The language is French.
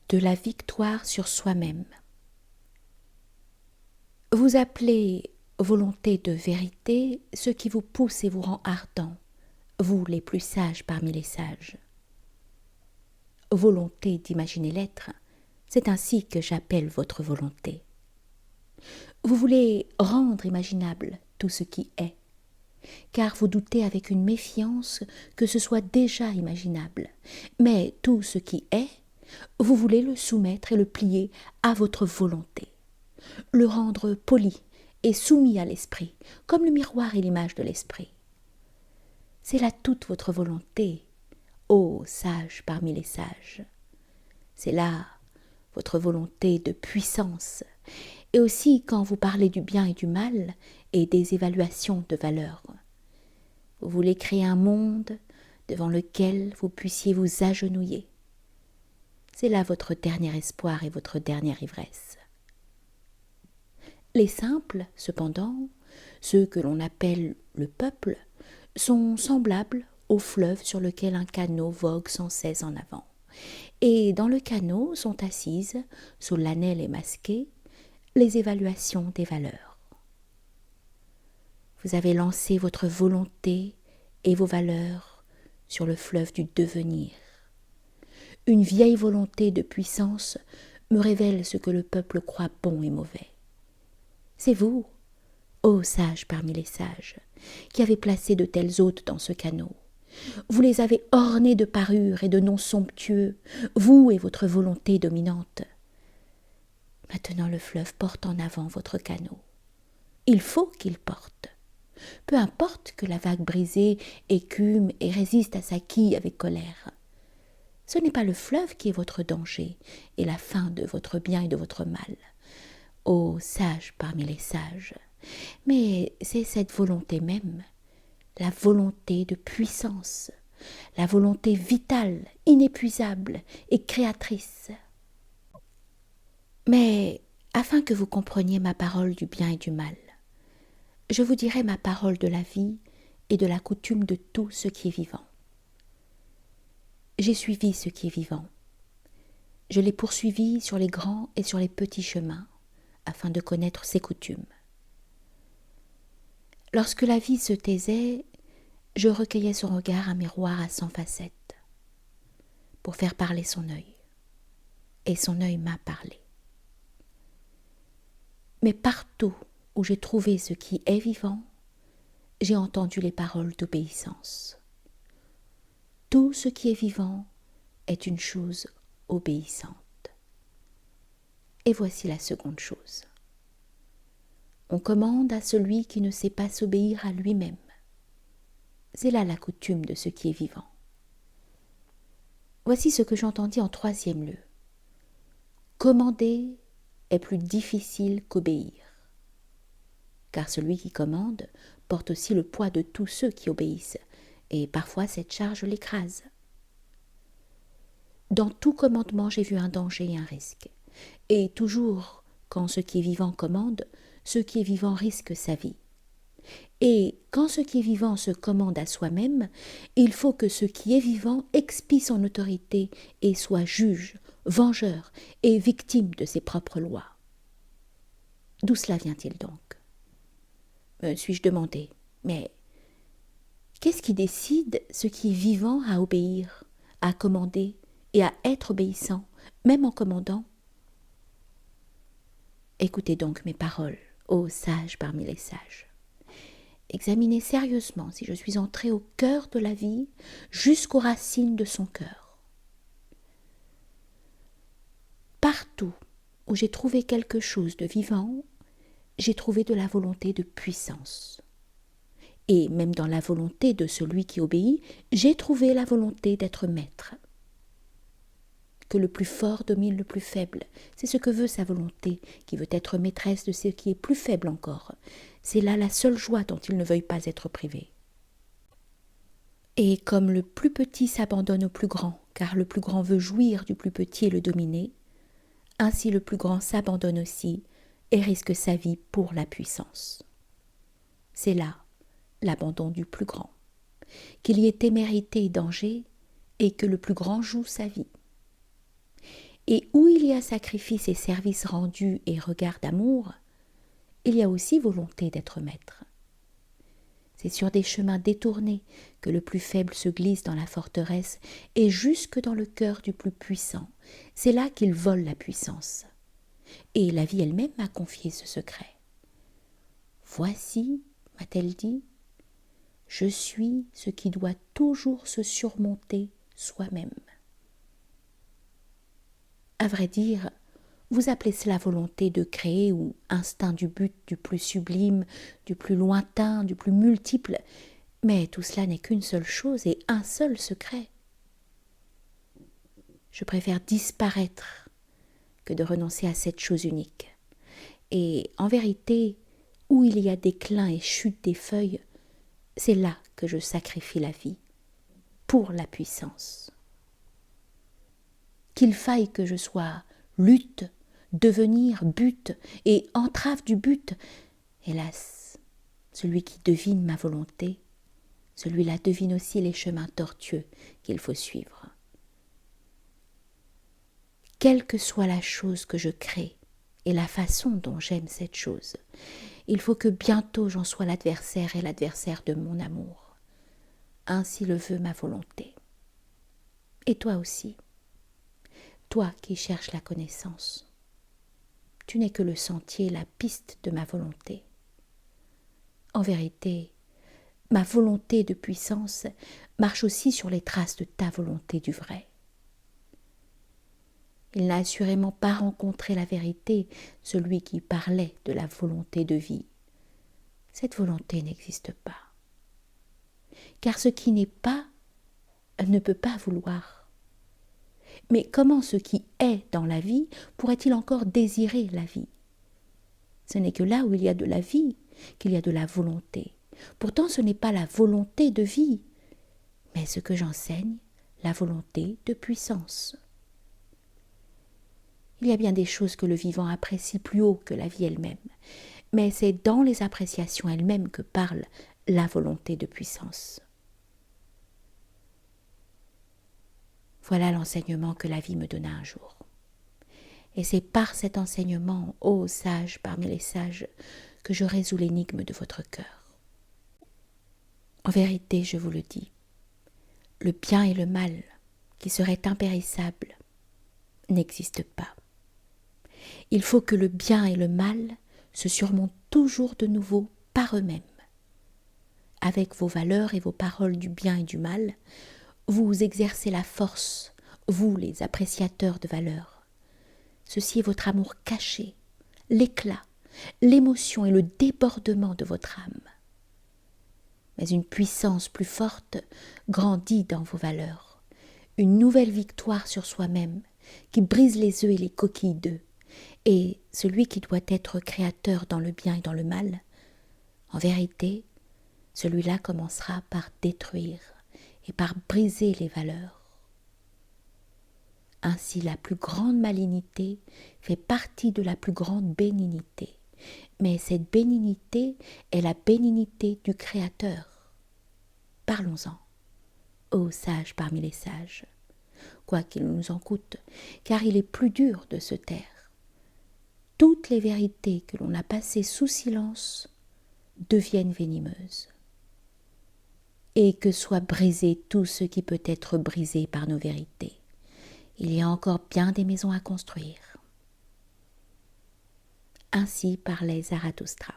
de la victoire sur soi-même. Vous appelez volonté de vérité ce qui vous pousse et vous rend ardent, vous les plus sages parmi les sages. Volonté d'imaginer l'être, c'est ainsi que j'appelle votre volonté. Vous voulez rendre imaginable tout ce qui est, car vous doutez avec une méfiance que ce soit déjà imaginable, mais tout ce qui est, vous voulez le soumettre et le plier à votre volonté, le rendre poli et soumis à l'esprit, comme le miroir et l'image de l'esprit. C'est là toute votre volonté, ô sage parmi les sages. C'est là votre volonté de puissance, et aussi quand vous parlez du bien et du mal et des évaluations de valeur. Vous voulez créer un monde devant lequel vous puissiez vous agenouiller. C'est là votre dernier espoir et votre dernière ivresse. Les simples, cependant, ceux que l'on appelle le peuple, sont semblables au fleuve sur lequel un canot vogue sans cesse en avant. Et dans le canot sont assises, solennelles et masquées, les évaluations des valeurs. Vous avez lancé votre volonté et vos valeurs sur le fleuve du devenir. Une vieille volonté de puissance me révèle ce que le peuple croit bon et mauvais. C'est vous, ô sages parmi les sages, qui avez placé de tels hôtes dans ce canot. Vous les avez ornés de parures et de noms somptueux, vous et votre volonté dominante. Maintenant le fleuve porte en avant votre canot. Il faut qu'il porte. Peu importe que la vague brisée écume et résiste à sa quille avec colère. Ce n'est pas le fleuve qui est votre danger et la fin de votre bien et de votre mal, ô sages parmi les sages, mais c'est cette volonté même, la volonté de puissance, la volonté vitale, inépuisable et créatrice. Mais afin que vous compreniez ma parole du bien et du mal, je vous dirai ma parole de la vie et de la coutume de tout ce qui est vivant. J'ai suivi ce qui est vivant. Je l'ai poursuivi sur les grands et sur les petits chemins, afin de connaître ses coutumes. Lorsque la vie se taisait, je recueillais son regard, un miroir à 100 facettes, pour faire parler son œil. Et son œil m'a parlé. Mais partout où j'ai trouvé ce qui est vivant, j'ai entendu les paroles d'obéissance. Tout ce qui est vivant est une chose obéissante. Et voici la seconde chose. On commande à celui qui ne sait pas s'obéir à lui-même. C'est là la coutume de ce qui est vivant. Voici ce que j'entendis en troisième lieu. Commander est plus difficile qu'obéir, car celui qui commande porte aussi le poids de tous ceux qui obéissent, et parfois cette charge l'écrase. Dans tout commandement, j'ai vu un danger et un risque, et toujours, quand ce qui est vivant commande, ce qui est vivant risque sa vie. Et quand ce qui est vivant se commande à soi-même, il faut que ce qui est vivant expie son autorité et soit juge, vengeur et victime de ses propres lois. D'où cela vient-il donc ? Me suis-je demandé, mais qu'est-ce qui décide ce qui est vivant à obéir, à commander et à être obéissant, même en commandant ? Écoutez donc mes paroles, ô sages parmi les sages. Examinez sérieusement si je suis entré au cœur de la vie, jusqu'aux racines de son cœur. Partout où j'ai trouvé quelque chose de vivant, j'ai trouvé de la volonté de puissance. Et même dans la volonté de celui qui obéit, j'ai trouvé la volonté d'être maître. Que le plus fort domine le plus faible, c'est ce que veut sa volonté, qui veut être maîtresse de ce qui est plus faible encore. C'est là la seule joie dont il ne veuille pas être privé. Et comme le plus petit s'abandonne au plus grand, car le plus grand veut jouir du plus petit et le dominer, ainsi le plus grand s'abandonne aussi et risque sa vie pour la puissance. C'est là l'abandon du plus grand, qu'il y ait témérité et danger, et que le plus grand joue sa vie. Et où il y a sacrifice et service rendu et regard d'amour, il y a aussi volonté d'être maître. C'est sur des chemins détournés que le plus faible se glisse dans la forteresse et jusque dans le cœur du plus puissant. C'est là qu'il vole la puissance. Et la vie elle-même m'a confié ce secret. Voici, m'a-t-elle dit, je suis ce qui doit toujours se surmonter soi-même. À vrai dire, vous appelez cela volonté de créer ou instinct du but du plus sublime, du plus lointain, du plus multiple, mais tout cela n'est qu'une seule chose et un seul secret. Je préfère disparaître que de renoncer à cette chose unique. Et en vérité, où il y a déclin et chute des feuilles, c'est là que je sacrifie la vie, pour la puissance. Qu'il faille que je sois lutte, devenir, but et entrave du but, hélas, celui qui devine ma volonté, celui-là devine aussi les chemins tortueux qu'il faut suivre. Quelle que soit la chose que je crée et la façon dont j'aime cette chose, il faut que bientôt j'en sois l'adversaire et l'adversaire de mon amour. Ainsi le veut ma volonté. Et toi aussi, toi qui cherches la connaissance, tu n'es que le sentier, la piste de ma volonté. En vérité, ma volonté de puissance marche aussi sur les traces de ta volonté du vrai. Il n'a assurément pas rencontré la vérité, celui qui parlait de la volonté de vie. Cette volonté n'existe pas. Car ce qui n'est pas ne peut pas vouloir. Mais comment ce qui est dans la vie pourrait-il encore désirer la vie? Ce n'est que là où il y a de la vie qu'il y a de la volonté. Pourtant ce n'est pas la volonté de vie, mais ce que j'enseigne, la volonté de puissance. Il y a bien des choses que le vivant apprécie plus haut que la vie elle-même, mais c'est dans les appréciations elles-mêmes que parle la volonté de puissance. Voilà l'enseignement que la vie me donna un jour. Et c'est par cet enseignement, ô sage parmi les sages, que je résous l'énigme de votre cœur. En vérité, je vous le dis, le bien et le mal, qui seraient impérissables, n'existent pas. Il faut que le bien et le mal se surmontent toujours de nouveau par eux-mêmes. Avec vos valeurs et vos paroles du bien et du mal, vous exercez la force, vous les appréciateurs de valeurs. Ceci est votre amour caché, l'éclat, l'émotion et le débordement de votre âme. Mais une puissance plus forte grandit dans vos valeurs, une nouvelle victoire sur soi-même qui brise les œufs et les coquilles d'œufs. Et celui qui doit être créateur dans le bien et dans le mal, en vérité, celui-là commencera par détruire et par briser les valeurs. Ainsi, la plus grande malignité fait partie de la plus grande bénignité. Mais cette bénignité est la bénignité du Créateur. Parlons-en, ô sages parmi les sages, quoi qu'il nous en coûte, car il est plus dur de se taire. Toutes les vérités que l'on a passées sous silence deviennent venimeuses. Et que soit brisé tout ce qui peut être brisé par nos vérités. Il y a encore bien des maisons à construire. Ainsi parlait Zarathustra.